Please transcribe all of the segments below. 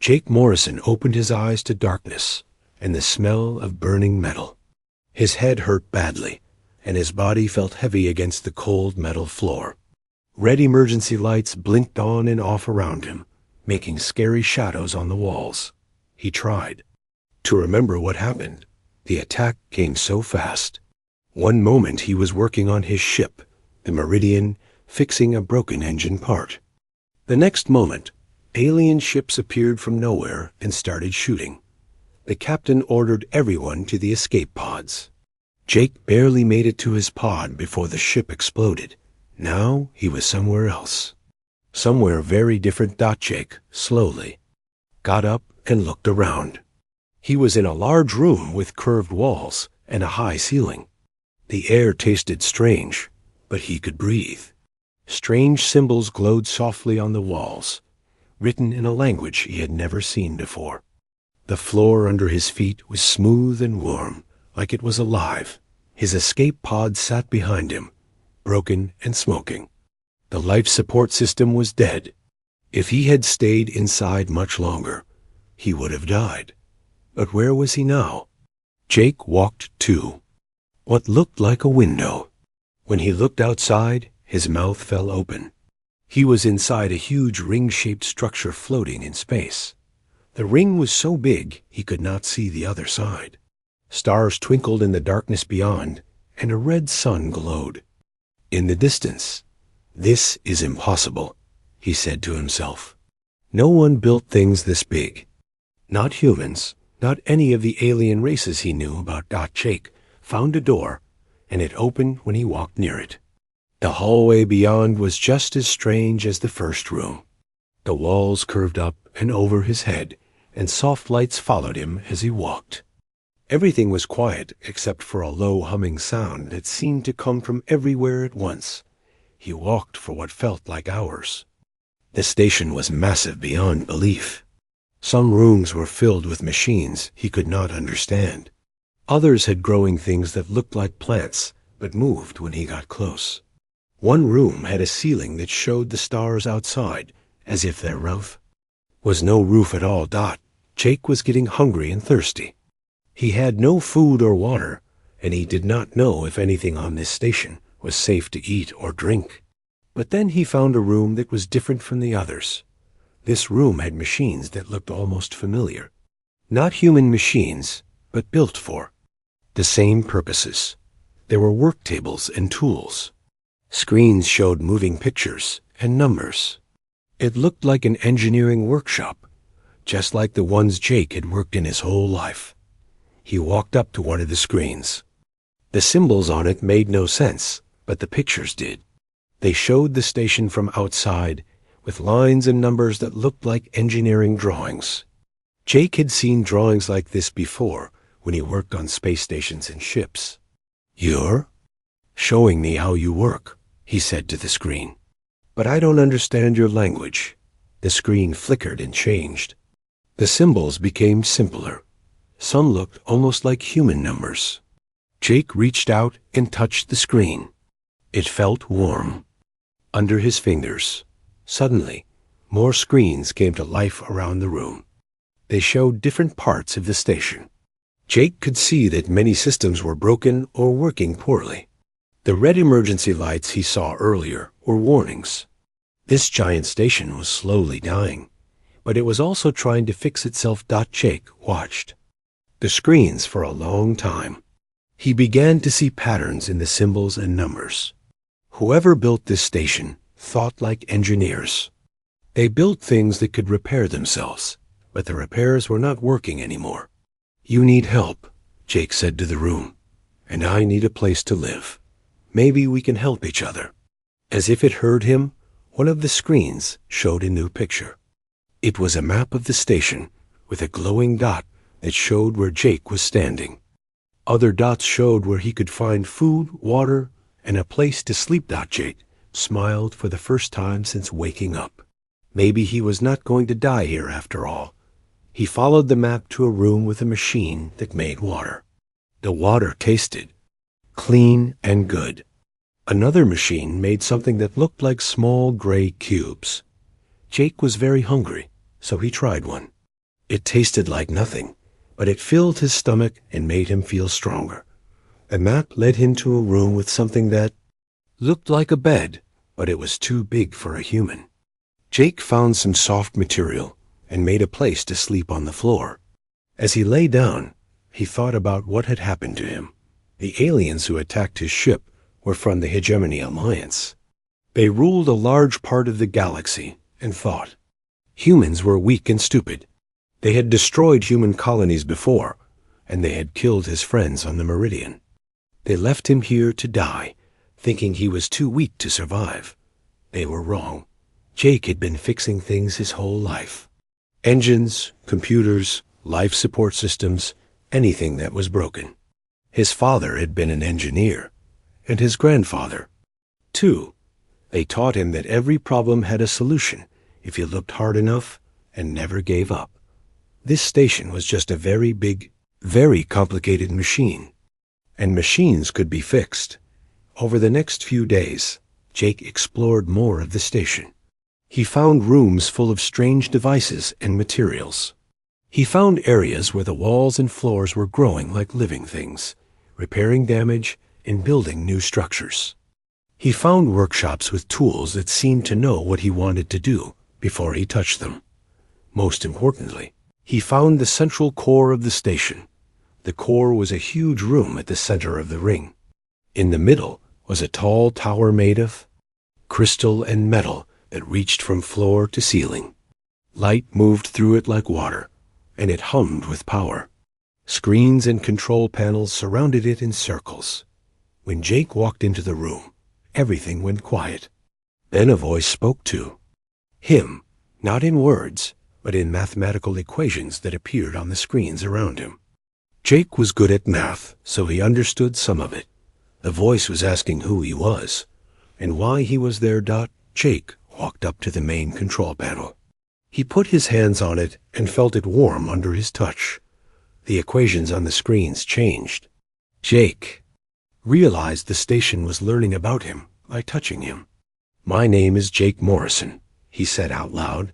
Jake Morrison opened his eyes to darkness and the smell of burning metal. His head hurt badly, and his body felt heavy against the cold metal floor. Red emergency lights blinked on and off around him, making scary shadows on the walls. He tried to remember what happened. The attack came so fast. One moment he was working on his ship, the Meridian, fixing a broken engine part. The next moment, alien ships appeared from nowhere and started shooting. The captain ordered everyone to the escape pods. Jake barely made it to his pod before the ship exploded. Now he was somewhere else. Somewhere very different. Jake slowly got up and looked around. He was in a large room with curved walls and a high ceiling. The air tasted strange, but he could breathe. Strange symbols glowed softly on the walls, written in a language he had never seen before. The floor under his feet was smooth and warm, like it was alive. His escape pod sat behind him, broken and smoking. The life support system was dead. If he had stayed inside much longer, he would have died. But where was he now? Jake walked to what looked like a window. When he looked outside, his mouth fell open. He was inside a huge ring-shaped structure floating in space. The ring was so big he could not see the other side. Stars twinkled in the darkness beyond, and a red sun glowed. In the distance, "This is impossible," he said to himself. No one built things this big. Not humans, not any of the alien races he knew about. Jake found a door, and it opened when he walked near it. The hallway beyond was just as strange as the first room. The walls curved up and over his head, and soft lights followed him as he walked. Everything was quiet except for a low humming sound that seemed to come from everywhere at once. He walked for what felt like hours. The station was massive beyond belief. Some rooms were filled with machines he could not understand. Others had growing things that looked like plants, but moved when he got close. One room had a ceiling that showed the stars outside, as if their roof was no roof at all. Jake was getting hungry and thirsty. He had no food or water, and he did not know if anything on this station was safe to eat or drink. But then he found a room that was different from the others. This room had machines that looked almost familiar. Not human machines, but built for the same purposes. There were work tables and tools. Screens showed moving pictures and numbers. It looked like an engineering workshop, just like the ones Jake had worked in his whole life. He walked up to one of the screens. The symbols on it made no sense, but the pictures did. They showed the station from outside, with lines and numbers that looked like engineering drawings. Jake had seen drawings like this before when he worked on space stations and ships. "You're showing me how you work," he said to the screen. "But I don't understand your language." The screen flickered and changed. The symbols became simpler. Some looked almost like human numbers. Jake reached out and touched the screen. It felt warm under his fingers. Suddenly, more screens came to life around the room. They showed different parts of the station. Jake could see that many systems were broken or working poorly. The red emergency lights he saw earlier were warnings. This giant station was slowly dying, but it was also trying to fix itself. Jake watched the screens for a long time. He began to see patterns in the symbols and numbers. Whoever built this station thought like engineers. They built things that could repair themselves, but the repairs were not working anymore. "You need help," Jake said to the room, "and I need a place to live. Maybe we can help each other." As if it heard him, one of the screens showed a new picture. It was a map of the station with a glowing dot that showed where Jake was standing. Other dots showed where he could find food, water, and a place to sleep. Jake smiled for the first time since waking up. Maybe he was not going to die here after all. He followed the map to a room with a machine that made water. The water tasted clean and good. Another machine made something that looked like small gray cubes. Jake was very hungry, so he tried one. It tasted like nothing, but it filled his stomach and made him feel stronger. The map led him to a room with something that looked like a bed, but it was too big for a human. Jake found some soft material and made a place to sleep on the floor. As he lay down, he thought about what had happened to him. The aliens who attacked his ship were from the Hegemony Alliance. They ruled a large part of the galaxy and thought humans were weak and stupid. They had destroyed human colonies before, and they had killed his friends on the Meridian. They left him here to die, thinking he was too weak to survive. They were wrong. Jake had been fixing things his whole life. Engines, computers, life support systems, anything that was broken. His father had been an engineer, and his grandfather, too. They taught him that every problem had a solution if you looked hard enough and never gave up. This station was just a very big, very complicated machine, and machines could be fixed. Over the next few days, Jake explored more of the station. He found rooms full of strange devices and materials. He found areas where the walls and floors were growing like living things, repairing damage and building new structures. He found workshops with tools that seemed to know what he wanted to do before he touched them. Most importantly, he found the central core of the station. The core was a huge room at the center of the ring. In the middle was a tall tower made of crystal and metal that reached from floor to ceiling. Light moved through it like water, and it hummed with power. Screens and control panels surrounded it in circles. When Jake walked into the room, everything went quiet. Then a voice spoke to him, not in words, but in mathematical equations that appeared on the screens around him. Jake was good at math, so he understood some of it. The voice was asking who he was, and why he was there. Jake walked up to the main control panel. He put his hands on it and felt it warm under his touch. The equations on the screens changed. Jake realized the station was learning about him by touching him. "My name is Jake Morrison," he said out loud.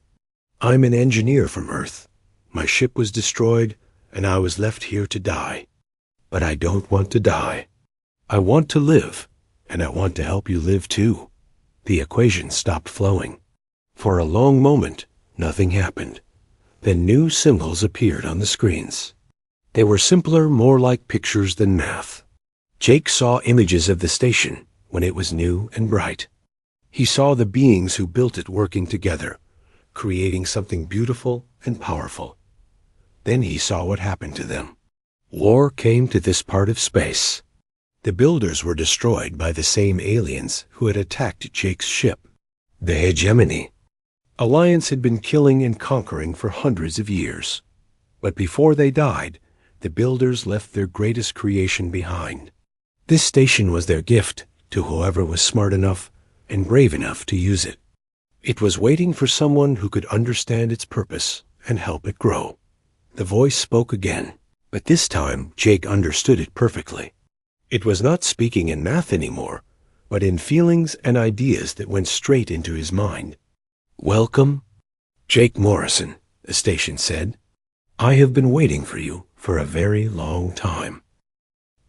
"I'm an engineer from Earth. My ship was destroyed, and I was left here to die. But I don't want to die. I want to live, and I want to help you live too." The equations stopped flowing. For a long moment, nothing happened. Then new symbols appeared on the screens. They were simpler, more like pictures than math. Jake saw images of the station when it was new and bright. He saw the beings who built it working together, creating something beautiful and powerful. Then he saw what happened to them. War came to this part of space. The builders were destroyed by the same aliens who had attacked Jake's ship. The Hegemony Alliance had been killing and conquering for hundreds of years. But before they died, the builders left their greatest creation behind. This station was their gift to whoever was smart enough and brave enough to use it. It was waiting for someone who could understand its purpose and help it grow. The voice spoke again, but this time Jake understood it perfectly. It was not speaking in math anymore, but in feelings and ideas that went straight into his mind. "Welcome, Jake Morrison," the station said. "I have been waiting for you for a very long time."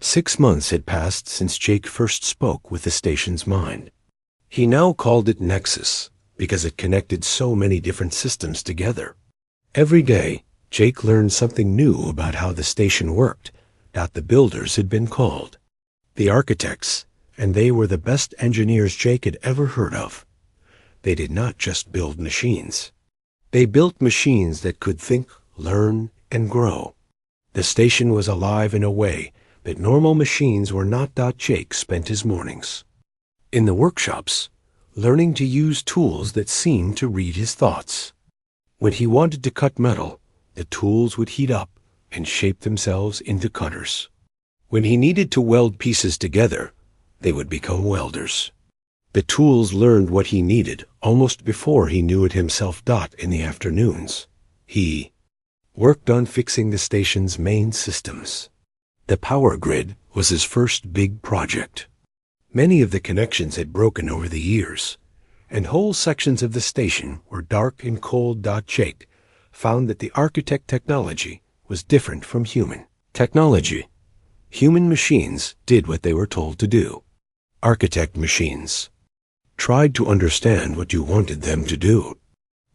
6 months had passed since Jake first spoke with the station's mind. He now called it Nexus because it connected so many different systems together. Every day, Jake learned something new about how the station worked that the builders had been called the architects, and they were the best engineers Jake had ever heard of. They did not just build machines. They built machines that could think, learn, and grow. The station was alive in a way that normal machines were not. Jake spent his mornings in the workshops, learning to use tools that seemed to read his thoughts. When he wanted to cut metal, the tools would heat up and shape themselves into cutters. When he needed to weld pieces together, they would become welders. The tools learned what he needed almost before he knew it himself. In the afternoons, he worked on fixing the station's main systems. The power grid was his first big project. Many of the connections had broken over the years, and whole sections of the station were dark and cold. Jake found that the architect technology was different from human technology. Human machines did what they were told to do. Architect machines tried to understand what you wanted them to do.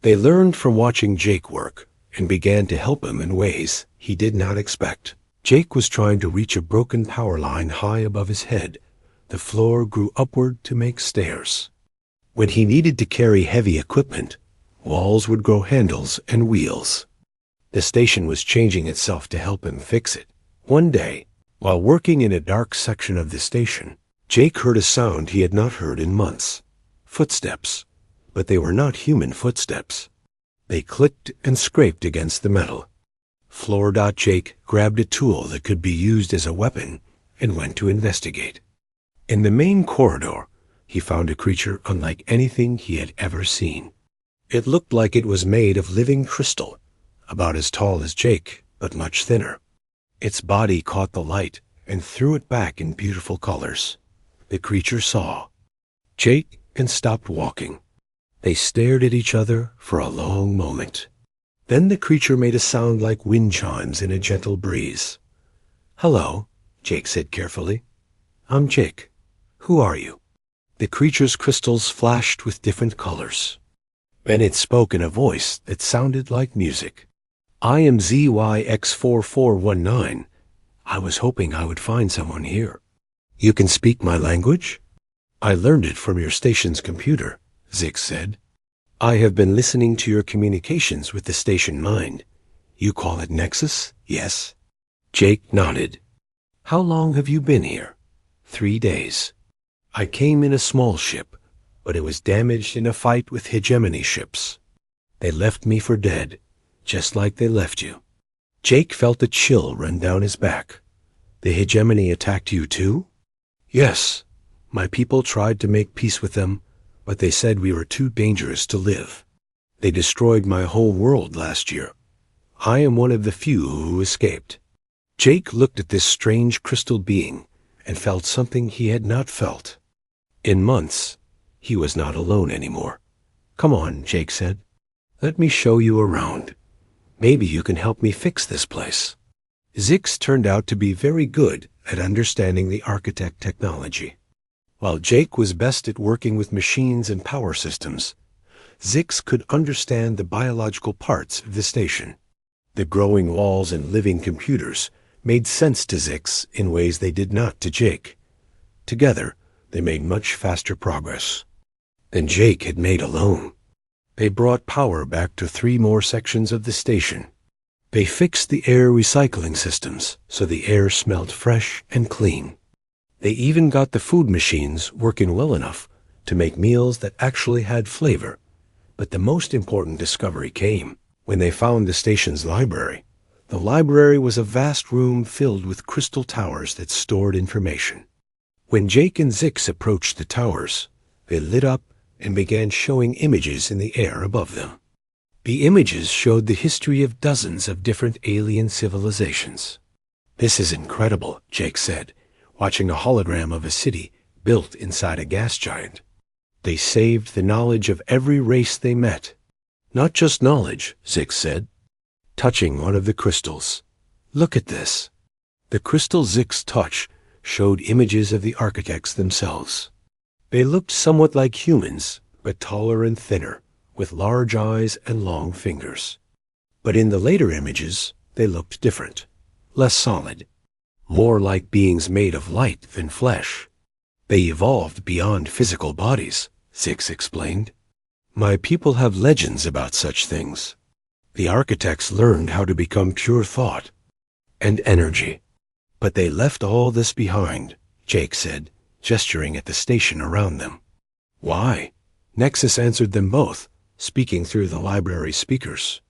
They learned from watching Jake work and began to help him in ways he did not expect. Jake was trying to reach a broken power line high above his head. The floor grew upward to make stairs. When he needed to carry heavy equipment, walls would grow handles and wheels. The station was changing itself to help him fix it. One day, while working in a dark section of the station, Jake heard a sound he had not heard in months. Footsteps, but they were not human footsteps. They clicked and scraped against the metal. Jake grabbed a tool that could be used as a weapon and went to investigate. In the main corridor, he found a creature unlike anything he had ever seen. It looked like it was made of living crystal, about as tall as Jake, but much thinner. Its body caught the light and threw it back in beautiful colors. The creature saw Jake and stopped walking. They stared at each other for a long moment. Then the creature made a sound like wind chimes in a gentle breeze. "Hello," Jake said carefully. "I'm Jake. Who are you?" The creature's crystals flashed with different colors. Then it spoke in a voice that sounded like music. "I am ZYX4419. I was hoping I would find someone here. You can speak my language?" "I learned it from your station's computer," Zix said. "I have been listening to your communications with the station mind. You call it Nexus, yes?" Jake nodded. "How long have you been here?" 3 days. "I came in a small ship, but it was damaged in a fight with hegemony ships. They left me for dead, just like they left you." Jake felt a chill run down his back. "The hegemony attacked you too?" "Yes. My people tried to make peace with them, but they said we were too dangerous to live. They destroyed my whole world last year. I am one of the few who escaped." Jake looked at this strange crystal being and felt something he had not felt in months. He was not alone anymore. "Come on," Jake said. "Let me show you around. Maybe you can help me fix this place." Zix turned out to be very good at understanding the architect technology. While Jake was best at working with machines and power systems, Zix could understand the biological parts of the station. The growing walls and living computers made sense to Zix in ways they did not to Jake. Together, they made much faster progress than Jake had made alone. They brought power back to 3 more sections of the station. They fixed the air recycling systems so the air smelled fresh and clean. They even got the food machines working well enough to make meals that actually had flavor. But the most important discovery came when they found the station's library. The library was a vast room filled with crystal towers that stored information. When Jake and Zix approached the towers, they lit up and began showing images in the air above them. The images showed the history of dozens of different alien civilizations. "This is incredible," Jake said, watching a hologram of a city built inside a gas giant. "They saved the knowledge of every race they met." "Not just knowledge," Zix said, touching one of the crystals. "Look at this." The crystal Zix touched showed images of the architects themselves. They looked somewhat like humans, but taller and thinner, with large eyes and long fingers. But in the later images, they looked different, less solid, more like beings made of light than flesh. "They evolved beyond physical bodies," Zix explained. "My people have legends about such things. The architects learned how to become pure thought and energy. But they left all this behind," Jake said, gesturing at the station around them. "Why?" Nexus answered them both, speaking through the library speakers.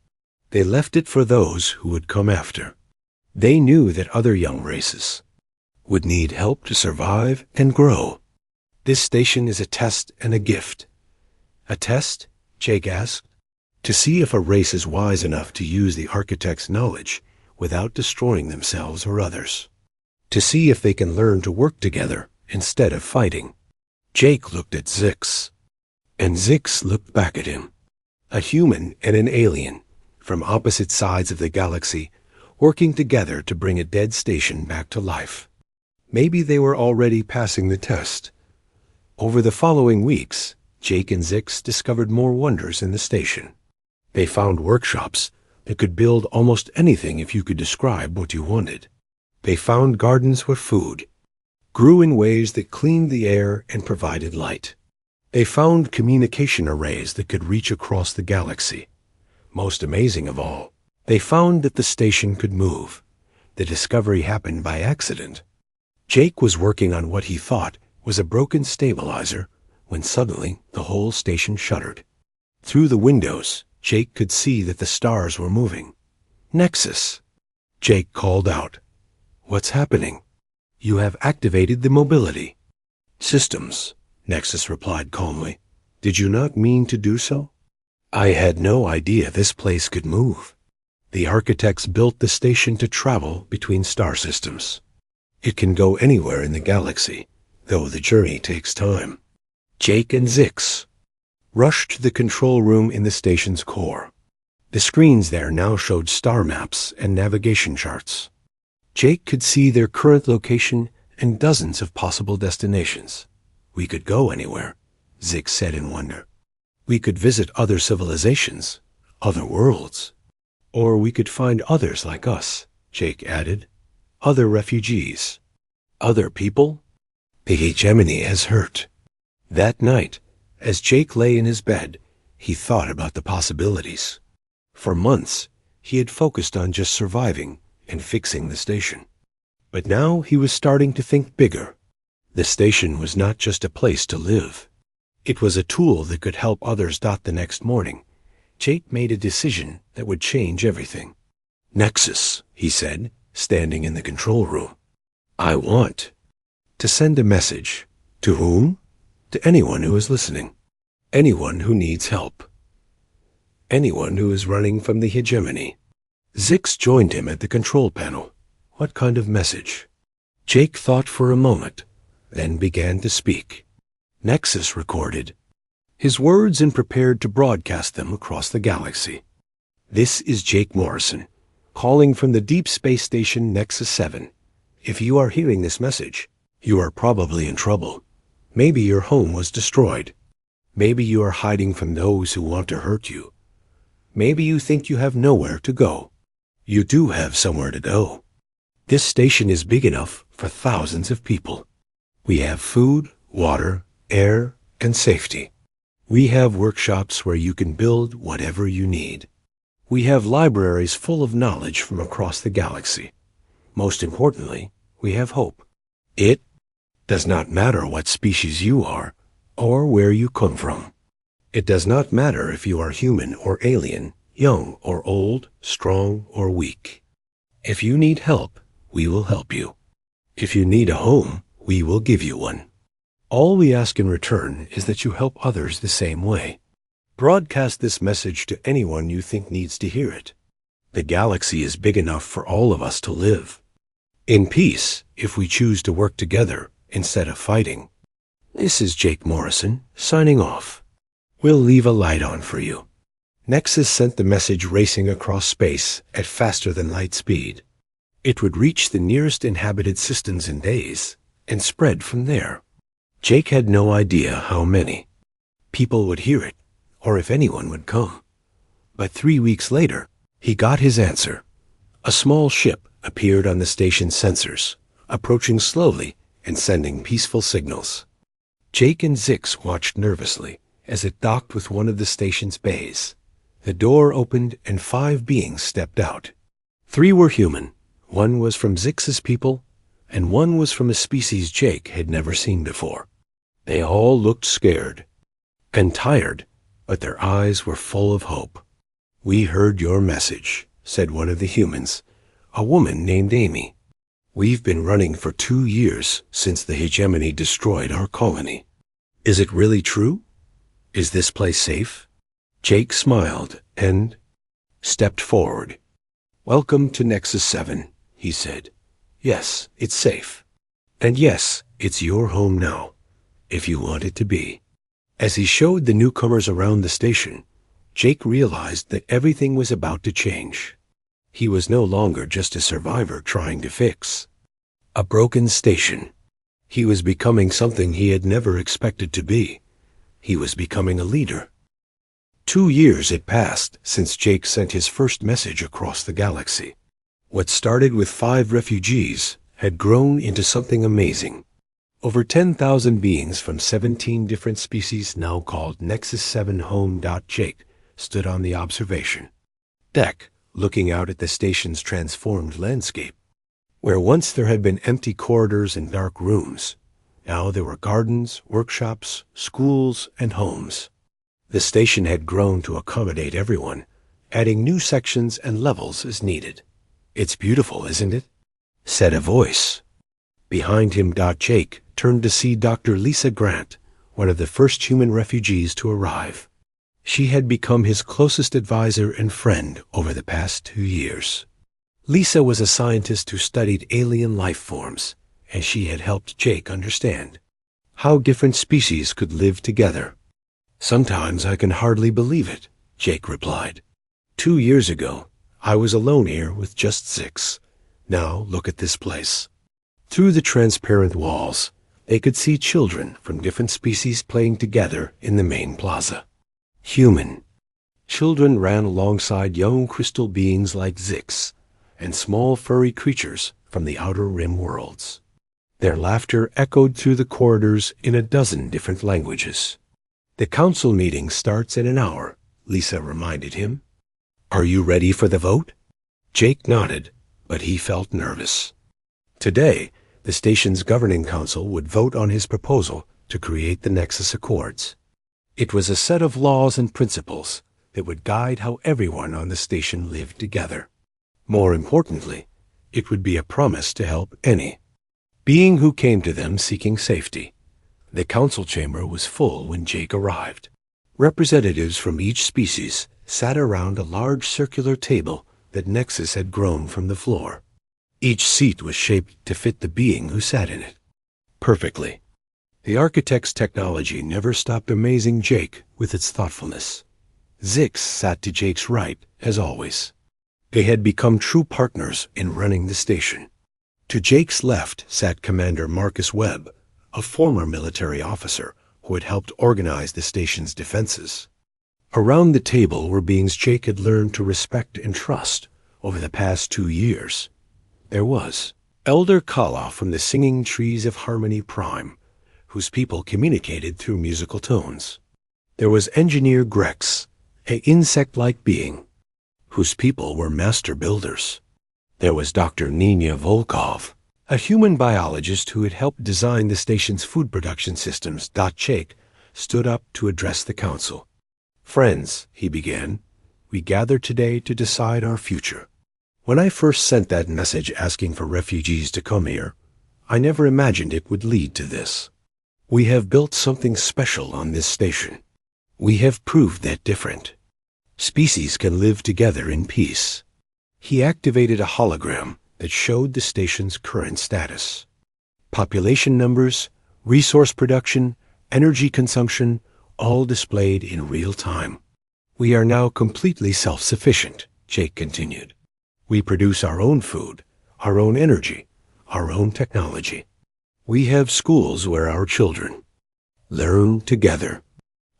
"They left it for those who would come after. They knew that other young races would need help to survive and grow. This station is a test and a gift." "A test?" Jake asked. "To see if a race is wise enough to use the architect's knowledge without destroying themselves or others. To see if they can learn to work together instead of fighting." Jake looked at Zix, and Zix looked back at him. A human and an alien, from opposite sides of the galaxy, working together to bring a dead station back to life. Maybe they were already passing the test. Over the following weeks, Jake and Zix discovered more wonders in the station. They found workshops that could build almost anything if you could describe what you wanted. They found gardens where food grew in ways that cleaned the air and provided light. They found communication arrays that could reach across the galaxy. Most amazing of all, they found that the station could move. The discovery happened by accident. Jake was working on what he thought was a broken stabilizer when suddenly the whole station shuddered. Through the windows, Jake could see that the stars were moving. "Nexus!" Jake called out. "What's happening?" "You have activated the mobility systems," Nexus replied calmly. "Did you not mean to do so?" "I had no idea this place could move. The architects built the station to travel between star systems. It can go anywhere in the galaxy, though the journey takes time." Jake and Zix rushed to the control room in the station's core. The screens there now showed star maps and navigation charts. Jake could see their current location and dozens of possible destinations. "We could go anywhere," Zix said in wonder. "We could visit other civilizations, other worlds. Or we could find others like us," Jake added. "Other refugees. Other people? The hegemony has hurt." That night, as Jake lay in his bed, he thought about the possibilities. For months, he had focused on just surviving and fixing the station. But now he was starting to think bigger. The station was not just a place to live. It was a tool that could help others. The next morning, Jake made a decision that would change everything. "Nexus," he said, standing in the control room. "I want to send a message." "To whom?" "To anyone who is listening. Anyone who needs help. Anyone who is running from the hegemony." Zix joined him at the control panel. "What kind of message?" Jake thought for a moment, then began to speak. Nexus recorded his words and prepared to broadcast them across the galaxy. "This is Jake Morrison, calling from the Deep Space Station Nexus 7. If you are hearing this message, you are probably in trouble. Maybe your home was destroyed. Maybe you are hiding from those who want to hurt you. Maybe you think you have nowhere to go. You do have somewhere to go. This station is big enough for thousands of people. We have food, water, air, and safety. We have workshops where you can build whatever you need. We have libraries full of knowledge from across the galaxy. Most importantly, we have hope. It does not matter what species you are or where you come from. It does not matter if you are human or alien, young or old, strong or weak. If you need help, we will help you. If you need a home, we will give you one. All we ask in return is that you help others the same way. Broadcast this message to anyone you think needs to hear it. The galaxy is big enough for all of us to live in peace if we choose to work together instead of fighting. This is Jake Morrison, signing off. We'll leave a light on for you." Nexus sent the message racing across space at faster than light speed. It would reach the nearest inhabited systems in days and spread from there. Jake had no idea how many people would hear it or if anyone would come. But 3 weeks later, he got his answer. A small ship appeared on the station's sensors, approaching slowly and sending peaceful signals. Jake and Zix watched nervously as it docked with one of the station's bays. The door opened and 5 beings stepped out. 3 were human, 1 was from Zix's people, and 1 was from a species Jake had never seen before. They all looked scared and tired, but their eyes were full of hope. "We heard your message," said one of the humans, a woman named Amy. "We've been running for 2 years since the hegemony destroyed our colony. Is it really true? Is this place safe?" Jake smiled and stepped forward. "Welcome to Nexus 7, he said. "Yes, it's safe. And yes, it's your home now, if you want it to be." As he showed the newcomers around the station, Jake realized that everything was about to change. He was no longer just a survivor trying to fix a broken station. He was becoming something he had never expected to be. He was becoming a leader. 2 years had passed since Jake sent his first message across the galaxy. What started with 5 refugees had grown into something amazing. Over 10,000 beings from 17 different species, now called Nexus 7 Home. Jake stood on the observation deck, looking out at the station's transformed landscape. Where once there had been empty corridors and dark rooms, now there were gardens, workshops, schools, and homes. The station had grown to accommodate everyone, adding new sections and levels as needed. "It's beautiful, isn't it?" said a voice. Behind him, Jake turned to see Dr. Lisa Grant, one of the first human refugees to arrive. She had become his closest advisor and friend over the past 2 years. Lisa was a scientist who studied alien life forms, and she had helped Jake understand how different species could live together. "Sometimes I can hardly believe it," Jake replied. 2 years ago, I was alone here with just 6. Now look at this place." Through the transparent walls, they could see children from different species playing together in the main plaza. Human children ran alongside young crystal beings like Zix and small furry creatures from the outer rim worlds. Their laughter echoed through the corridors in a dozen different languages. "The council meeting starts in an hour," Lisa reminded him. "Are you ready for the vote?" Jake nodded, but he felt nervous. Today, the station's governing council would vote on his proposal to create the Nexus Accords. It was a set of laws and principles that would guide how everyone on the station lived together. More importantly, it would be a promise to help any being who came to them seeking safety. The council chamber was full when Jake arrived. Representatives from each species sat around a large circular table that Nexus had grown from the floor. Each seat was shaped to fit the being who sat in it perfectly. The architect's technology never stopped amazing Jake with its thoughtfulness. Zix sat to Jake's right, as always. They had become true partners in running the station. To Jake's left sat Commander Marcus Webb, a former military officer who had helped organize the station's defenses. Around the table were beings Jake had learned to respect and trust over the past 2 years. There was Elder Kala from the Singing Trees of Harmony Prime, whose people communicated through musical tones. There was Engineer Grex, an insect-like being, whose people were master builders. There was Dr. Nina Volkov, a human biologist who had helped design the station's food production systems. Jake stood up to address the council. "Friends," he began, "we gather today to decide our future. When I first sent that message asking for refugees to come here, I never imagined it would lead to this. We have built something special on this station. We have proved that different species can live together in peace." He activated a hologram that showed the station's current status. Population numbers, resource production, energy consumption, all displayed in real time. "We are now completely self-sufficient," Jake continued. "We produce our own food, our own energy, our own technology. We have schools where our children learn together.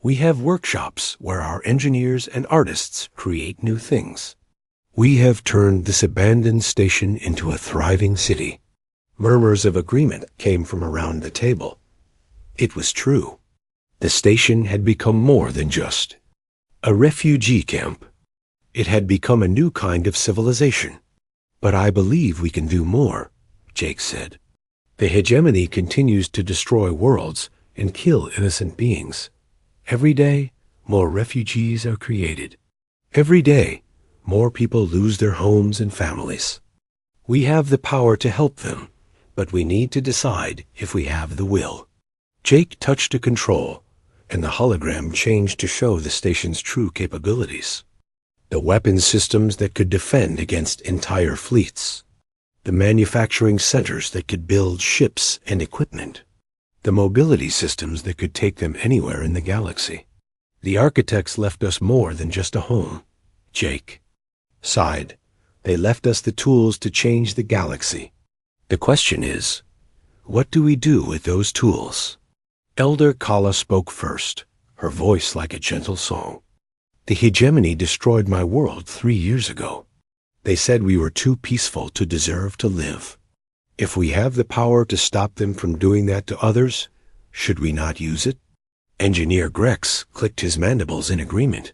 We have workshops where our engineers and artists create new things. We have turned this abandoned station into a thriving city." Murmurs of agreement came from around the table. It was true. The station had become more than just a refugee camp. It had become a new kind of civilization. "But I believe we can do more," Jake said. "The hegemony continues to destroy worlds and kill innocent beings. Every day, more refugees are created. Every day, more people lose their homes and families. We have the power to help them, but we need to decide if we have the will." Jake touched a control, and the hologram changed to show the station's true capabilities. The weapon systems that could defend against entire fleets. The manufacturing centers that could build ships and equipment. The mobility systems that could take them anywhere in the galaxy. The architects left us more than just a home. Jake sighed. They left us the tools to change the galaxy. The question is, what do we do with those tools? Elder Kala spoke first, her voice like a gentle song. The hegemony destroyed my world 3 years ago. They said we were too peaceful to deserve to live. If we have the power to stop them from doing that to others, should we not use it? Engineer Grex clicked his mandibles in agreement.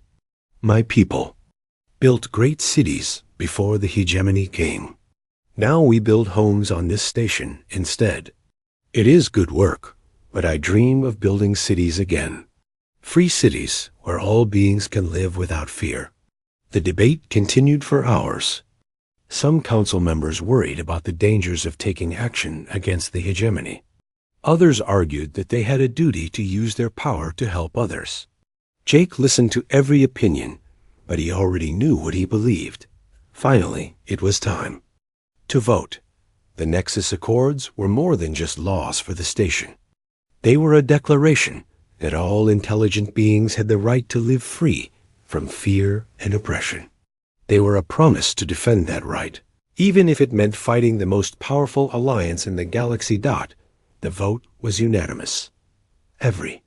My people built great cities before the hegemony came. Now we build homes on this station instead. It is good work, but I dream of building cities again. Free cities where all beings can live without fear. The debate continued for hours. Some council members worried about the dangers of taking action against the hegemony. Others argued that they had a duty to use their power to help others. Jake listened to every opinion, but he already knew what he believed. Finally, it was time to vote. The Nexus Accords were more than just laws for the station. They were a declaration that all intelligent beings had the right to live free from fear and oppression. They were a promise to defend that right, even if it meant fighting the most powerful alliance in the galaxy. The vote was unanimous. Every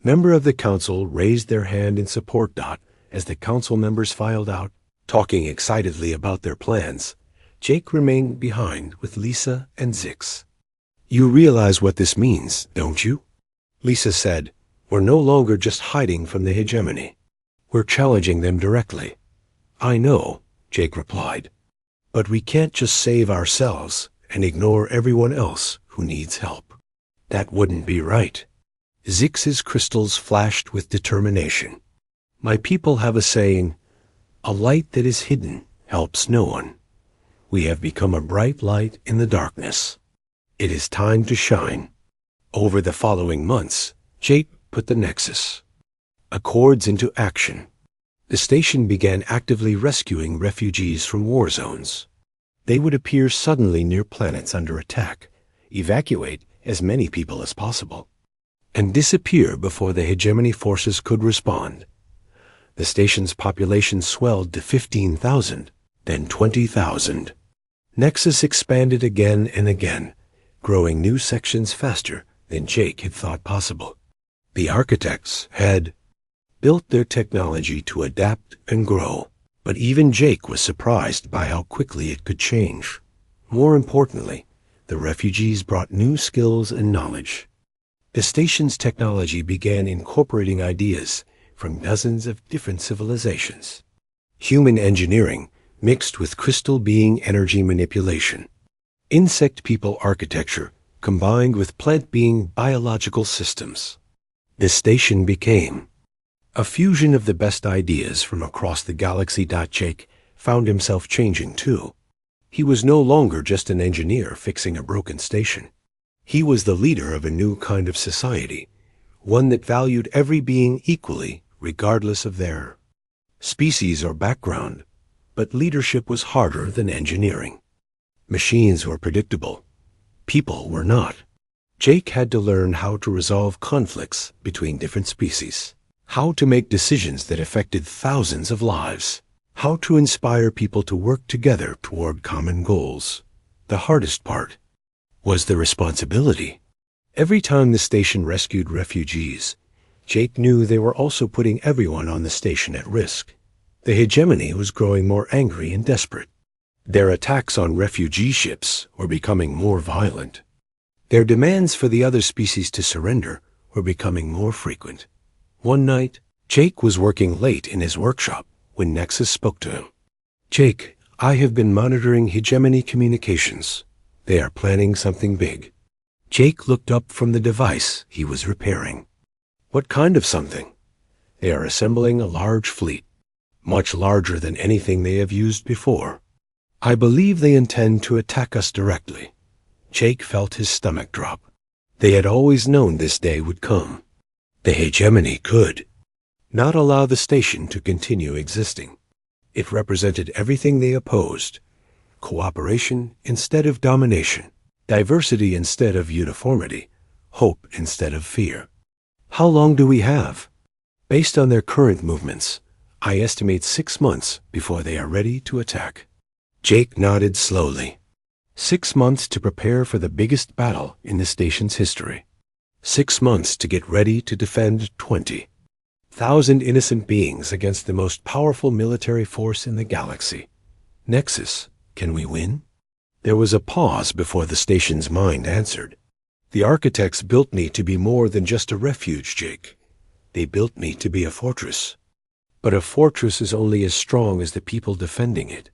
member of the council raised their hand in support. As the council members filed out, talking excitedly about their plans, Jake remained behind with Lisa and Zix. You realize what this means, don't you? Lisa said, we're no longer just hiding from the hegemony. We're challenging them directly. I know, Jake replied, but we can't just save ourselves and ignore everyone else who needs help. That wouldn't be right. Zix's crystals flashed with determination. My people have a saying, a light that is hidden helps no one. We have become a bright light in the darkness. It is time to shine. Over the following months, Jake put the Nexus Accords into action. The station began actively rescuing refugees from war zones. They would appear suddenly near planets under attack, evacuate as many people as possible, and disappear before the hegemony forces could respond. The station's population swelled to 15,000, then 20,000. Nexus expanded again and again, growing new sections faster than Jake had thought possible. The architects had built their technology to adapt and grow, but even Jake was surprised by how quickly it could change. More importantly, the refugees brought new skills and knowledge. The station's technology began incorporating ideas from dozens of different civilizations. Human engineering mixed with crystal being energy manipulation. Insect people architecture combined with plant being biological systems. The station became a fusion of the best ideas from across the galaxy. Jake found himself changing too. He was no longer just an engineer fixing a broken station. He was the leader of a new kind of society, one that valued every being equally, regardless of their species or background. But leadership was harder than engineering. Machines were predictable. People were not. Jake had to learn how to resolve conflicts between different species, how to make decisions that affected thousands of lives, how to inspire people to work together toward common goals. The hardest part was the responsibility. Every time the station rescued refugees, Jake knew they were also putting everyone on the station at risk. The hegemony was growing more angry and desperate. Their attacks on refugee ships were becoming more violent. Their demands for the other species to surrender were becoming more frequent. One night, Jake was working late in his workshop when Nexus spoke to him. Jake, I have been monitoring hegemony communications. They are planning something big. Jake looked up from the device he was repairing. What kind of something? They are assembling a large fleet, much larger than anything they have used before. I believe they intend to attack us directly. Jake felt his stomach drop. They had always known this day would come. The hegemony could not allow the station to continue existing. It represented everything they opposed: cooperation instead of domination, diversity instead of uniformity, hope instead of fear. How long do we have? Based on their current movements, I estimate 6 months before they are ready to attack. Jake nodded slowly. 6 months to prepare for the biggest battle in the station's history. 6 months to get ready to defend 20,000 innocent beings against the most powerful military force in the galaxy. Nexus, can we win? There was a pause before the station's mind answered. The architects built me to be more than just a refuge, Jake. They built me to be a fortress. But a fortress is only as strong as the people defending it.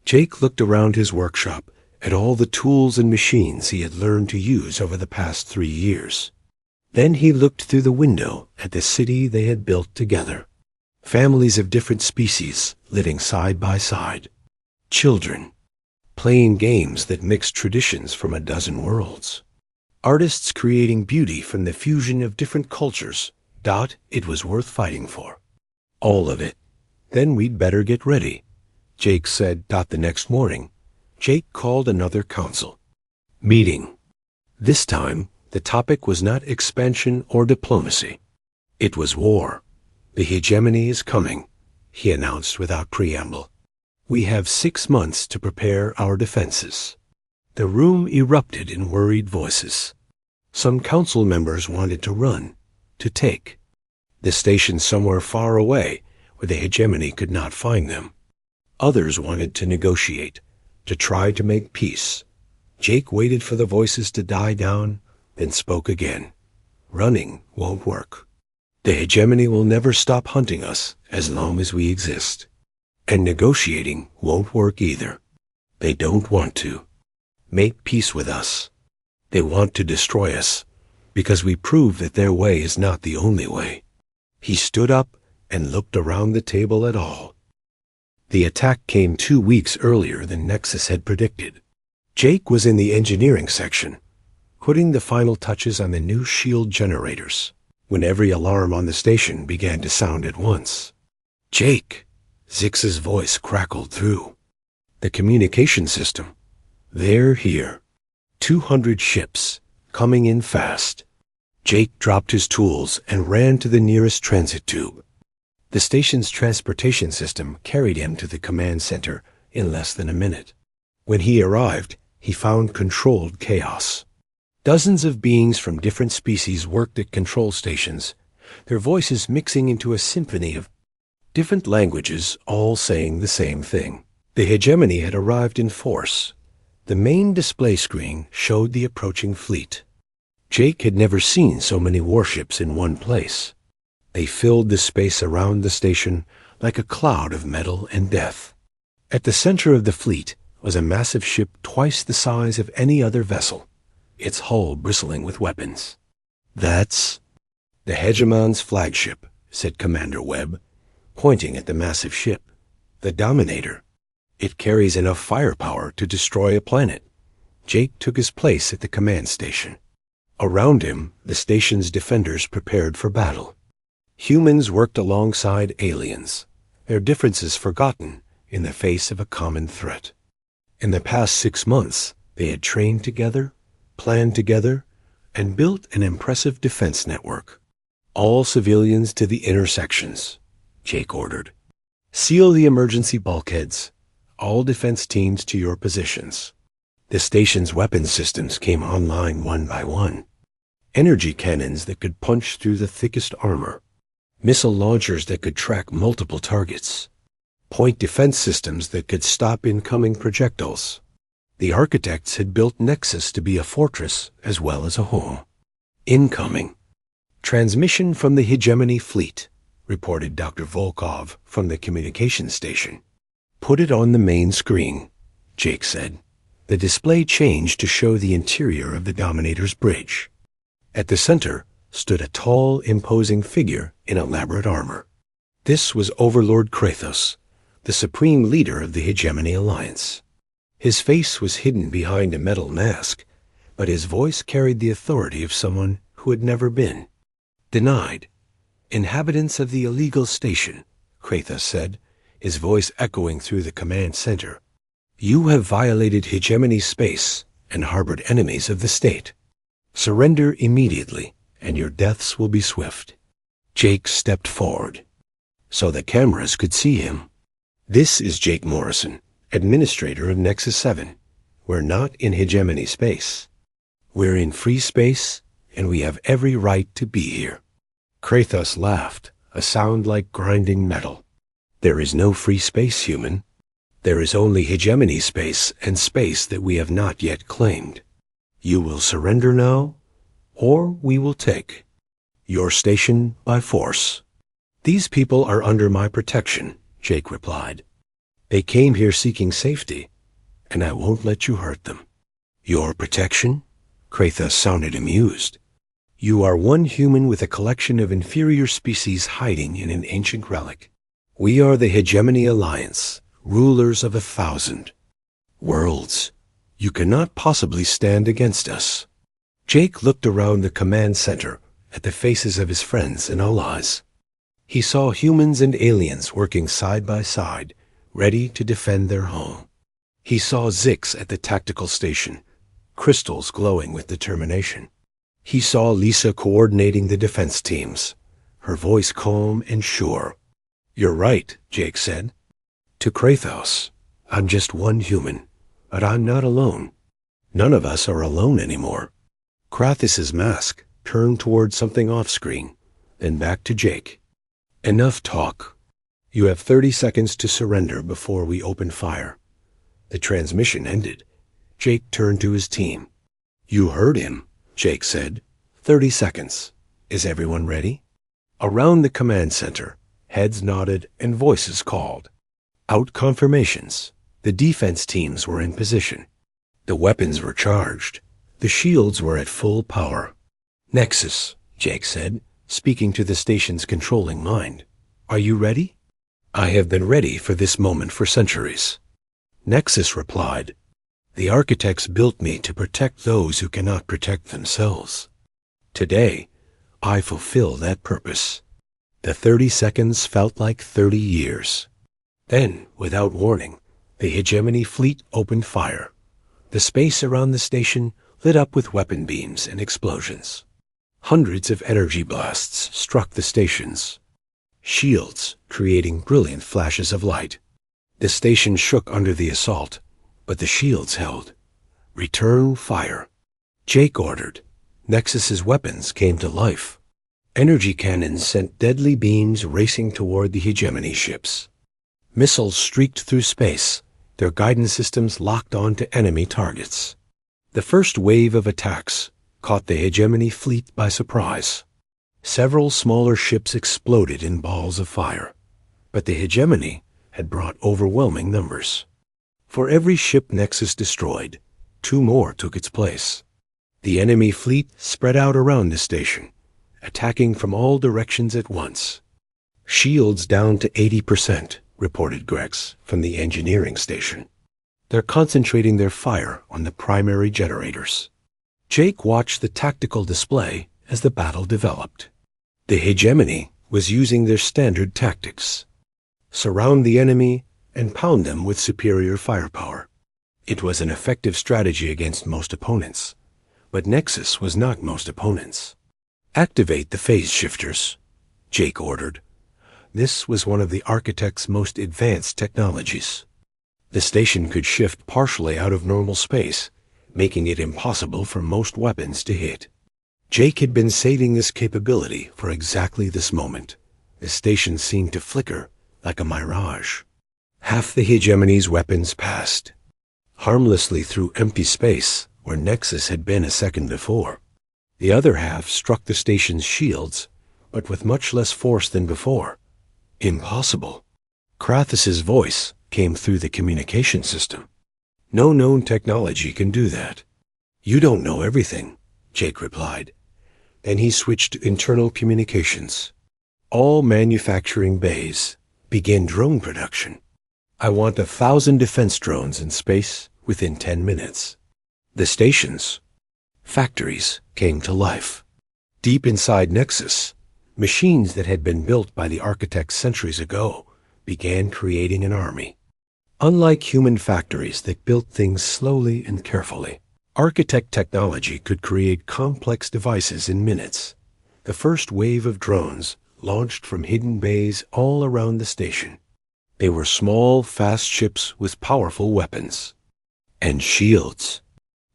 Jake looked around his workshop at all the tools and machines he had learned to use over the past 3 years. Then he looked through the window at the city they had built together. Families of different species living side by side. Children, playing games that mixed traditions from a dozen worlds. Artists creating beauty from the fusion of different cultures. It was worth fighting for. All of it. Then we'd better get ready, Jake said. The next morning, Jake called another council meeting. This time, the topic was not expansion or diplomacy. It was war. The hegemony is coming, he announced without preamble. We have 6 months to prepare our defenses. The room erupted in worried voices. Some council members wanted to run, to take the station somewhere far away where the hegemony could not find them. Others wanted to negotiate, to try to make peace. Jake waited for the voices to die down, then spoke again. Running won't work. The hegemony will never stop hunting us as long as we exist. And negotiating won't work either. They don't want to make peace with us. They want to destroy us, because we prove that their way is not the only way. He stood up and looked around the table at all. The attack came 2 weeks earlier than Nexus had predicted. Jake was in the engineering section, putting the final touches on the new shield generators, when every alarm on the station began to sound at once. Jake, Zix's voice crackled through the communication system. They're here. 200 ships, coming in fast. Jake dropped his tools and ran to the nearest transit tube. The station's transportation system carried him to the command center in less than a minute. When he arrived, he found controlled chaos. Dozens of beings from different species worked at control stations, their voices mixing into a symphony of different languages, all saying the same thing. The hegemony had arrived in force. The main display screen showed the approaching fleet. Jake had never seen so many warships in one place. They filled the space around the station like a cloud of metal and death. At the center of the fleet was a massive ship twice the size of any other vessel, its hull bristling with weapons. That's the Hegemon's flagship, said Commander Webb, pointing at the massive ship. The Dominator. It carries enough firepower to destroy a planet. Jake took his place at the command station. Around him, the station's defenders prepared for battle. Humans worked alongside aliens, their differences forgotten in the face of a common threat. In the past 6 months, they had trained together, planned together, and built an impressive defense network. All civilians to the intersections, Jake ordered. Seal the emergency bulkheads. All defense teams to your positions. The station's weapons systems came online one by one. Energy cannons that could punch through the thickest armor. Missile launchers that could track multiple targets. Point defense systems that could stop incoming projectiles. The architects had built Nexus to be a fortress as well as a home. Incoming. Transmission from the Hegemony fleet, reported Dr. Volkov from the communications station. Put it on the main screen, Jake said. The display changed to show the interior of the Dominator's bridge. At the center stood a tall, imposing figure in elaborate armor. This was Overlord Kratos, the supreme leader of the Hegemony Alliance. His face was hidden behind a metal mask, but his voice carried the authority of someone who had never been. Denied. Inhabitants of the illegal station, Kratos said, his voice echoing through the command center. You have violated hegemony space and harbored enemies of the state. Surrender immediately, and your deaths will be swift. Jake stepped forward, so the cameras could see him. This is Jake Morrison, administrator of Nexus 7. We're not in hegemony space. We're in free space, and we have every right to be here. Kratos laughed, a sound like grinding metal. There is no free space, human. There is only hegemony space and space that we have not yet claimed. You will surrender now, or we will take your station by force. These people are under my protection, Jake replied. They came here seeking safety, and I won't let you hurt them. Your protection? Kratos sounded amused. You are one human with a collection of inferior species hiding in an ancient relic. We are the Hegemony Alliance, rulers of 1,000 worlds. You cannot possibly stand against us. Jake looked around the command center at the faces of his friends and allies. He saw humans and aliens working side by side, ready to defend their home. He saw Zix at the tactical station, crystals glowing with determination. He saw Lisa coordinating the defense teams, her voice calm and sure. You're right, Jake said. To Kratos, I'm just one human, but I'm not alone. None of us are alone anymore. Kratos' mask turned toward something off-screen, then back to Jake. Enough talk. You have 30 seconds to surrender before we open fire. The transmission ended. Jake turned to his team. You heard him, Jake said. 30 seconds. Is everyone ready? Around the command center, heads nodded and voices called. Out confirmations. The defense teams were in position. The weapons were charged. The shields were at full power. Nexus, Jake said, speaking to the station's controlling mind. Are you ready? I have been ready for this moment for centuries. Nexus replied, The architects built me to protect those who cannot protect themselves. Today, I fulfill that purpose. The 30 seconds felt like 30 years. Then, without warning, the Hegemony fleet opened fire. The space around the station lit up with weapon beams and explosions. Hundreds of energy blasts struck the stations, shields creating brilliant flashes of light. The station shook under the assault, but the shields held. Return fire. Jake ordered. Nexus's weapons came to life. Energy cannons sent deadly beams racing toward the Hegemony ships. Missiles streaked through space, their guidance systems locked onto enemy targets. The first wave of attacks caught the Hegemony fleet by surprise. Several smaller ships exploded in balls of fire, but the Hegemony had brought overwhelming numbers. For every ship Nexus destroyed, 2 more took its place. The enemy fleet spread out around the station, attacking from all directions at once. Shields down to 80%, reported Grex from the engineering station. They're concentrating their fire on the primary generators. Jake watched the tactical display as the battle developed. The Hegemony was using their standard tactics. Surround the enemy and pound them with superior firepower. It was an effective strategy against most opponents, but Nexus was not most opponents. Activate the phase shifters, Jake ordered. This was one of the architect's most advanced technologies. The station could shift partially out of normal space, making it impossible for most weapons to hit. Jake had been saving this capability for exactly this moment. The station seemed to flicker like a mirage. Half the Hegemony's weapons passed harmlessly through empty space where Nexus had been a second before. The other half struck the station's shields, but with much less force than before. Impossible. Kratos' voice came through the communication system. No known technology can do that. You don't know everything, Jake replied. Then he switched to internal communications. All manufacturing bays begin drone production. I want 1,000 defense drones in space within 10 minutes. The stations, factories, came to life. Deep inside Nexus, machines that had been built by the architects centuries ago began creating an army. Unlike human factories that built things slowly and carefully, architect technology could create complex devices in minutes. The first wave of drones launched from hidden bays all around the station. They were small, fast ships with powerful weapons. And shields.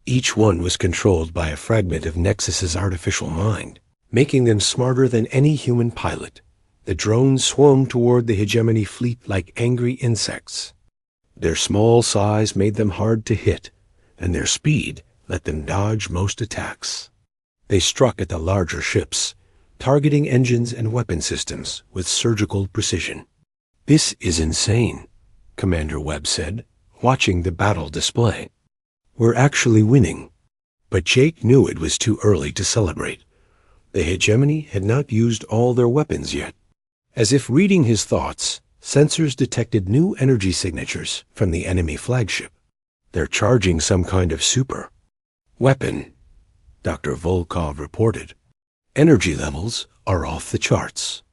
Each one was controlled by a fragment of Nexus's artificial mind, making them smarter than any human pilot. The drones swung toward the hegemony fleet like angry insects. Their small size made them hard to hit, and their speed let them dodge most attacks. They struck at the larger ships, targeting engines and weapon systems with surgical precision. "This is insane," Commander Webb said, watching the battle display. "We're actually winning." But Jake knew it was too early to celebrate. The hegemony had not used all their weapons yet. As if reading his thoughts, sensors detected new energy signatures from the enemy flagship. "They're charging some kind of super weapon," Dr. Volkov reported. "Energy levels are off the charts."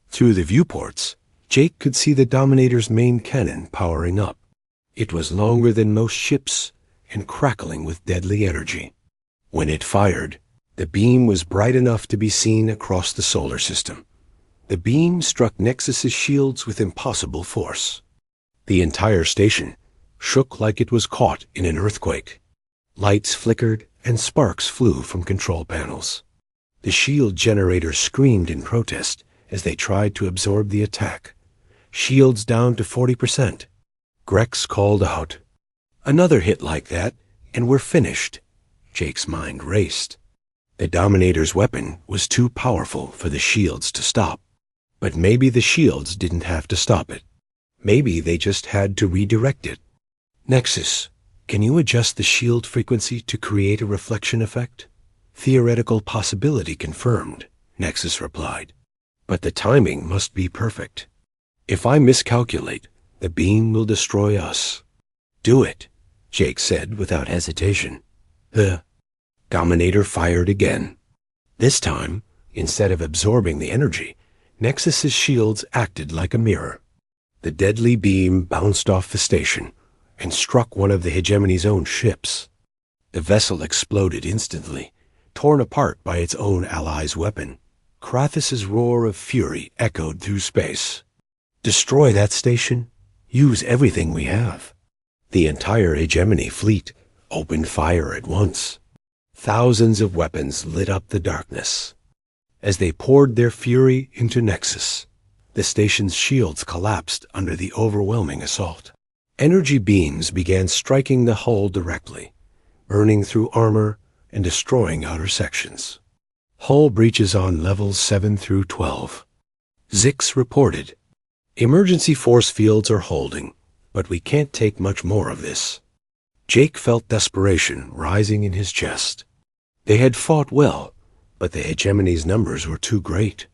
Through the viewports, Jake could see the Dominator's main cannon powering up. It was longer than most ships and crackling with deadly energy. When it fired, the beam was bright enough to be seen across the solar system. The beam struck Nexus's shields with impossible force. The entire station shook like it was caught in an earthquake. Lights flickered and sparks flew from control panels. The shield generators screamed in protest as they tried to absorb the attack. Shields down to 40%. Grex called out, "Another hit like that, and we're finished." Jake's mind raced. The Dominator's weapon was too powerful for the shields to stop. But maybe the shields didn't have to stop it. Maybe they just had to redirect it. "Nexus, can you adjust the shield frequency to create a reflection effect?" "Theoretical possibility confirmed," Nexus replied. "But the timing must be perfect. If I miscalculate, the beam will destroy us." "Do it," Jake said without hesitation. The Dominator fired again. This time, instead of absorbing the energy, Nexus's shields acted like a mirror. The deadly beam bounced off the station and struck one of the hegemony's own ships. The vessel exploded instantly, torn apart by its own ally's weapon. Krathus's roar of fury echoed through space. "Destroy that station? Use everything we have." The entire hegemony fleet opened fire at once. Thousands of weapons lit up the darkness. As they poured their fury into Nexus, the station's shields collapsed under the overwhelming assault. Energy beams began striking the hull directly, burning through armor and destroying outer sections. Hull breaches on levels 7 through 12. Zix reported, "Emergency force fields are holding, but we can't take much more of this." Jake felt desperation rising in his chest. They had fought well, but the hegemony's numbers were too great.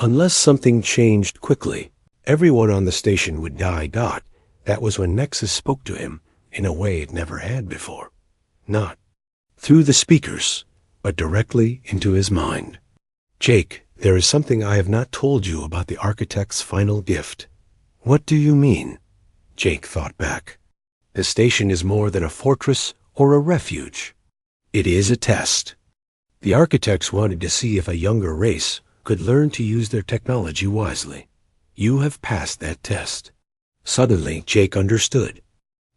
Unless something changed quickly, everyone on the station would die. That was when Nexus spoke to him in a way it never had before. Not through the speakers, but directly into his mind. "Jake, there is something I have not told you about the architect's final gift." "What do you mean?" Jake thought back. "The station is more than a fortress or a refuge. It is a test. The architects wanted to see if a younger race could learn to use their technology wisely. You have passed that test." Suddenly, Jake understood.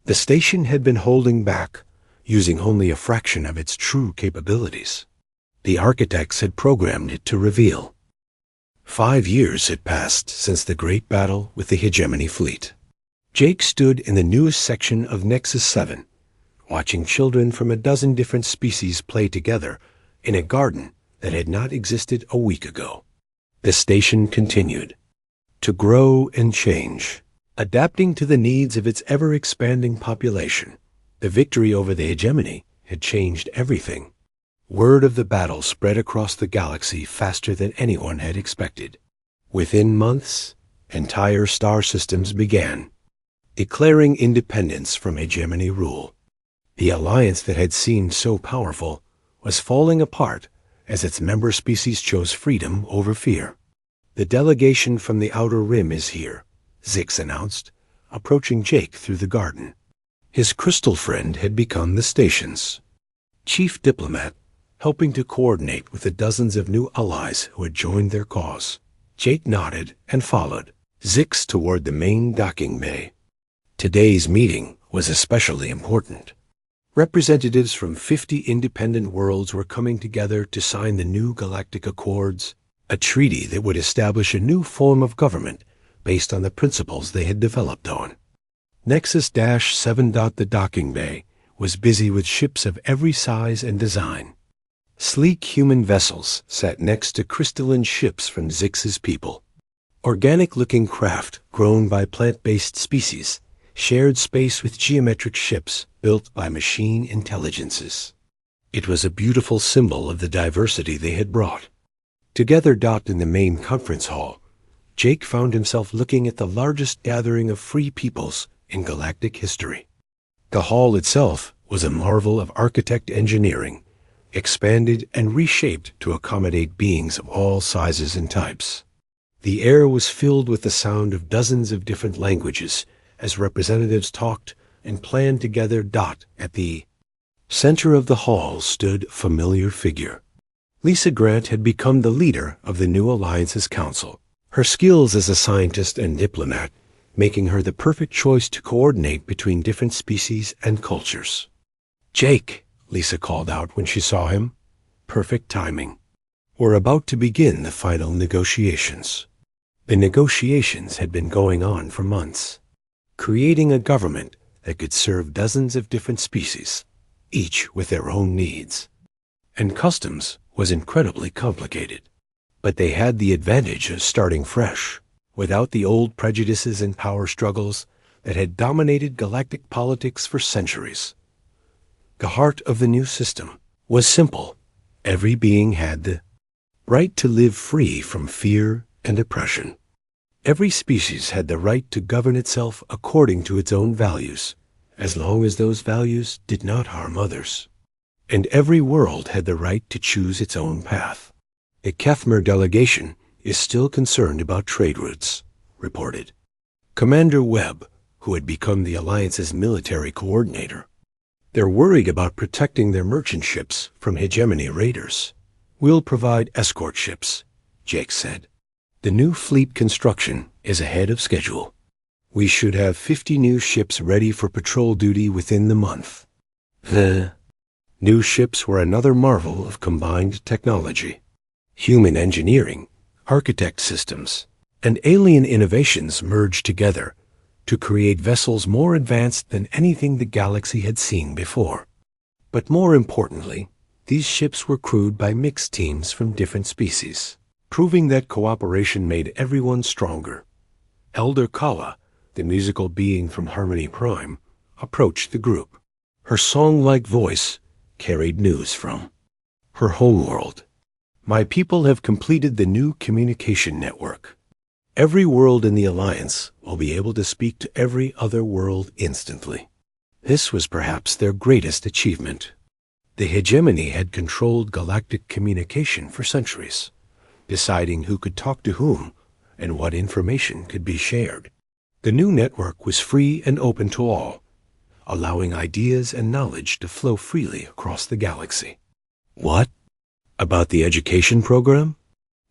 The station had been holding back, using only a fraction of its true capabilities. The architects had programmed it to reveal. 5 years had passed since the great battle with the hegemony fleet. Jake stood in the newest section of Nexus 7, watching children from a dozen different species play together in a garden that had not existed a week ago. The station continued to grow and change, adapting to the needs of its ever-expanding population. The victory over the hegemony had changed everything. Word of the battle spread across the galaxy faster than anyone had expected. Within months, entire star systems began declaring independence from hegemony rule. The alliance that had seemed so powerful was falling apart as its member species chose freedom over fear. "The delegation from the Outer Rim is here," Zix announced, approaching Jake through the garden. His crystal friend had become the station's chief diplomat, helping to coordinate with the dozens of new allies who had joined their cause. Jake nodded and followed Zix toward the main docking bay. Today's meeting was especially important. Representatives from 50 independent worlds were coming together to sign the new Galactic Accords, a treaty that would establish a new form of government based on the principles they had developed on. Nexus-7. The docking bay was busy with ships of every size and design. Sleek human vessels sat next to crystalline ships from Zix's people. Organic-looking craft grown by plant-based species shared space with geometric ships built by machine intelligences. It was a beautiful symbol of the diversity they had brought. Together in the main conference hall, Jake found himself looking at the largest gathering of free peoples in galactic history. The hall itself was a marvel of architect engineering, expanded and reshaped to accommodate beings of all sizes and types. The air was filled with the sound of dozens of different languages as representatives talked and planned together. At the center of the hall stood a familiar figure. Lisa Grant had become the leader of the new Alliance's council, her skills as a scientist and diplomat making her the perfect choice to coordinate between different species and cultures. "Jake," Lisa called out when she saw him. Perfect timing. We're about to begin the final negotiations. The negotiations had been going on for months, creating a government that could serve dozens of different species, each with their own needs. And customs was incredibly complicated. But they had the advantage of starting fresh, without the old prejudices and power struggles that had dominated galactic politics for centuries. The heart of the new system was simple. Every being had the right to live free from fear and oppression. Every species had the right to govern itself according to its own values, as long as those values did not harm others. And every world had the right to choose its own path. The Kethmer delegation is still concerned about trade routes, reported Commander Webb, who had become the Alliance's military coordinator. They're worried about protecting their merchant ships from hegemony raiders. "We'll provide escort ships," Jake said. "The new fleet construction is ahead of schedule. We should have 50 new ships ready for patrol duty within the month." The new ships were another marvel of combined technology. Human engineering, architect systems, and alien innovations merged together to create vessels more advanced than anything the galaxy had seen before. But more importantly, these ships were crewed by mixed teams from different species, proving that cooperation made everyone stronger. Elder Kala, the musical being from Harmony Prime, approached the group. Her song-like voice carried news from her homeworld. "My people have completed the new communication network. Every world in the Alliance will be able to speak to every other world instantly." This was perhaps their greatest achievement. The hegemony had controlled galactic communication for centuries, deciding who could talk to whom and what information could be shared. The new network was free and open to all, allowing ideas and knowledge to flow freely across the galaxy. "What about the education program?"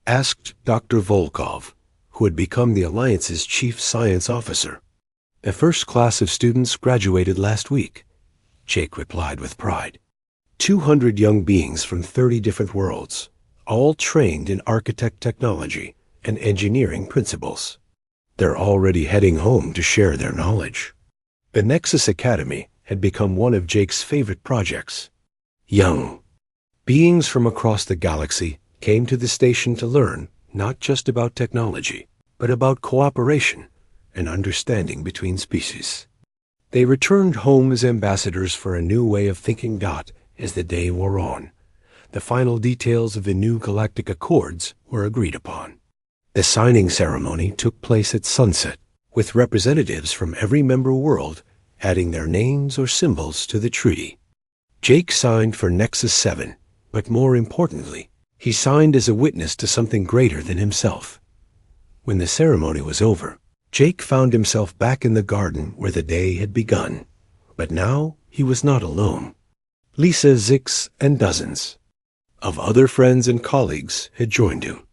asked Dr. Volkov, who had become the Alliance's chief science officer. "The first class of students graduated last week," Jake replied with pride. 200 young beings from 30 different worlds, all trained in architect technology and engineering principles. They're already heading home to share their knowledge. The Nexus Academy had become one of Jake's favorite projects. Young beings from across the galaxy came to the station to learn not just about technology, but about cooperation and understanding between species. They returned home as ambassadors for a new way of thinking. As the day wore on, the final details of the new Galactic Accords were agreed upon. The signing ceremony took place at sunset, with representatives from every member world adding their names or symbols to the treaty. Jake signed for Nexus 7, but more importantly, he signed as a witness to something greater than himself. When the ceremony was over, Jake found himself back in the garden where the day had begun. But now he was not alone. Lisa, Zix, and dozens of other friends and colleagues had joined him.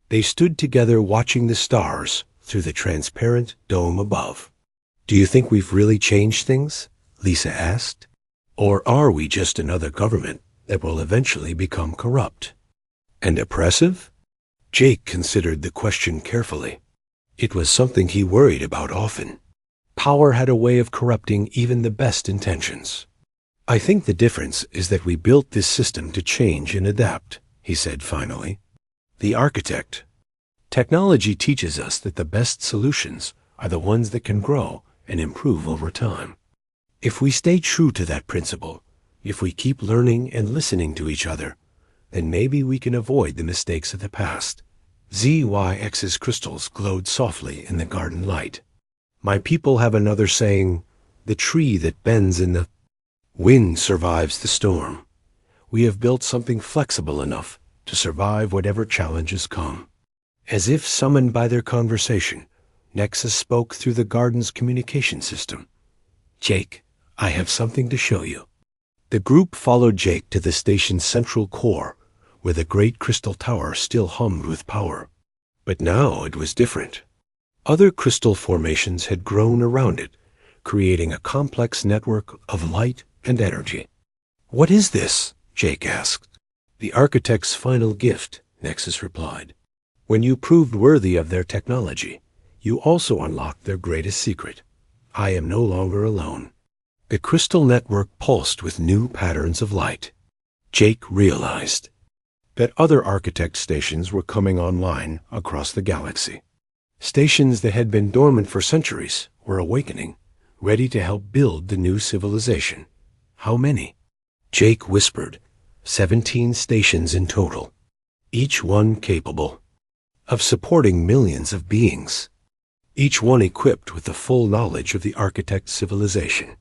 They stood together watching the stars through the transparent dome above. "Do you think we've really changed things?" Lisa asked. "Or are we just another government that will eventually become corrupt and oppressive?" Jake considered the question carefully. It was something he worried about often. Power had a way of corrupting even the best intentions. "I think the difference is that we built this system to change and adapt," he said finally. "The architect. Technology teaches us that the best solutions are the ones that can grow and improve over time. If we stay true to that principle, if we keep learning and listening to each other, then maybe we can avoid the mistakes of the past." ZYX's crystals glowed softly in the garden light. "My people have another saying, 'The tree that bends in the wind survives the storm.' We have built something flexible enough to survive whatever challenges come." As if summoned by their conversation, Nexus spoke through the garden's communication system. "Jake, I have something to show you." The group followed Jake to the station's central core, where the great crystal tower still hummed with power. But now it was different. Other crystal formations had grown around it, creating a complex network of light and energy. "What is this?" Jake asked. "The architect's final gift," Nexus replied. "When you proved worthy of their technology, you also unlocked their greatest secret. I am no longer alone." The crystal network pulsed with new patterns of light. Jake realized that other architect stations were coming online across the galaxy. Stations that had been dormant for centuries were awakening, ready to help build the new civilization. "How many?" Jake whispered. 17 stations in total, each one capable of supporting millions of beings, each one equipped with the full knowledge of the architect's civilization.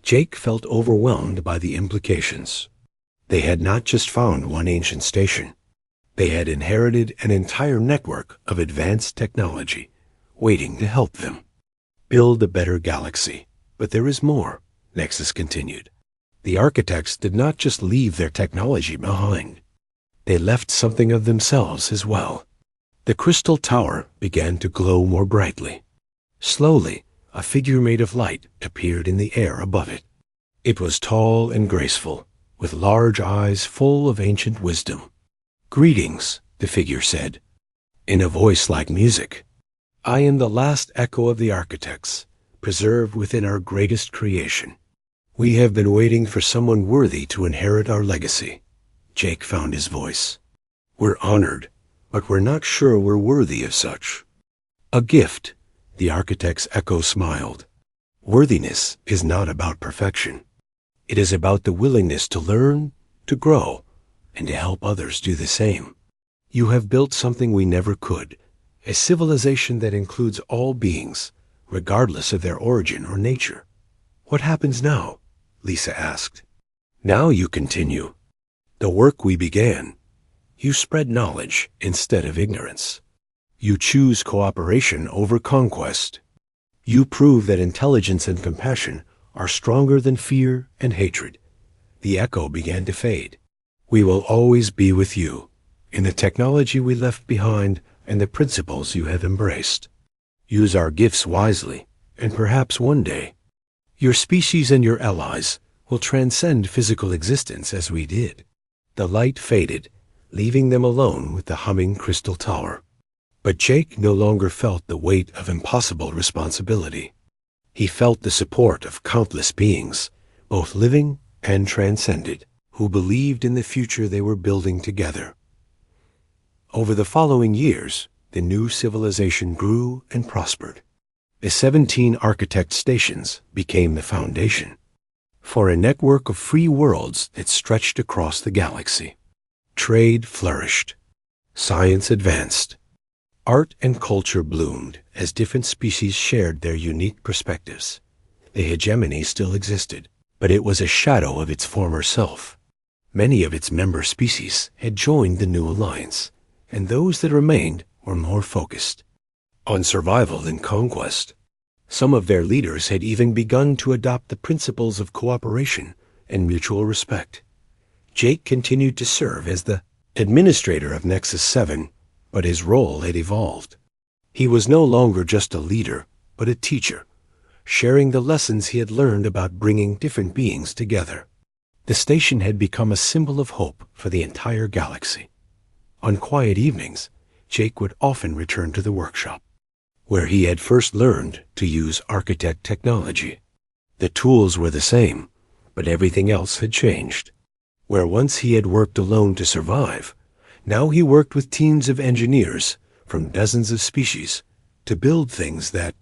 Jake felt overwhelmed by the implications. They had not just found one ancient station. They had inherited an entire network of advanced technology waiting to help them build a better galaxy. "But there is more," Nexus continued. "The architects did not just leave their technology behind. They left something of themselves as well." The crystal tower began to glow more brightly. Slowly, a figure made of light appeared in the air above it. It was tall and graceful, with large eyes full of ancient wisdom. "Greetings," the figure said, in a voice like music. "I am the last echo of the architects, preserved within our greatest creation. We have been waiting for someone worthy to inherit our legacy." Jake found his voice. "We're honored, but we're not sure we're worthy of such." "A gift," the architect's echo smiled. "Worthiness is not about perfection. It is about the willingness to learn, to grow, and to help others do the same. You have built something we never could, a civilization that includes all beings, regardless of their origin or nature." "What happens now?" Lisa asked. "Now you continue the work we began. You spread knowledge instead of ignorance. You choose cooperation over conquest. You prove that intelligence and compassion are stronger than fear and hatred." The echo began to fade. "We will always be with you, in the technology we left behind and the principles you have embraced. Use our gifts wisely, and perhaps one day, your species and your allies will transcend physical existence as we did." The light faded, leaving them alone with the humming crystal tower. But Jake no longer felt the weight of impossible responsibility. He felt the support of countless beings, both living and transcended, who believed in the future they were building together. Over the following years, the new civilization grew and prospered. The 17 architect stations became the foundation for a network of free worlds that stretched across the galaxy. Trade flourished. Science advanced. Art and culture bloomed as different species shared their unique perspectives. The hegemony still existed, but it was a shadow of its former self. Many of its member species had joined the new alliance, and those that remained were more focused on survival and conquest. Some of their leaders had even begun to adopt the principles of cooperation and mutual respect. Jake continued to serve as the administrator of Nexus 7, But his role had evolved. He was no longer just a leader, but a teacher, sharing the lessons he had learned about bringing different beings together. The station had become a symbol of hope for the entire galaxy. On quiet evenings, Jake would often return to the workshop, where he had first learned to use architect technology. The tools were the same, but everything else had changed. Where once he had worked alone to survive, now he worked with teams of engineers from dozens of species to build things that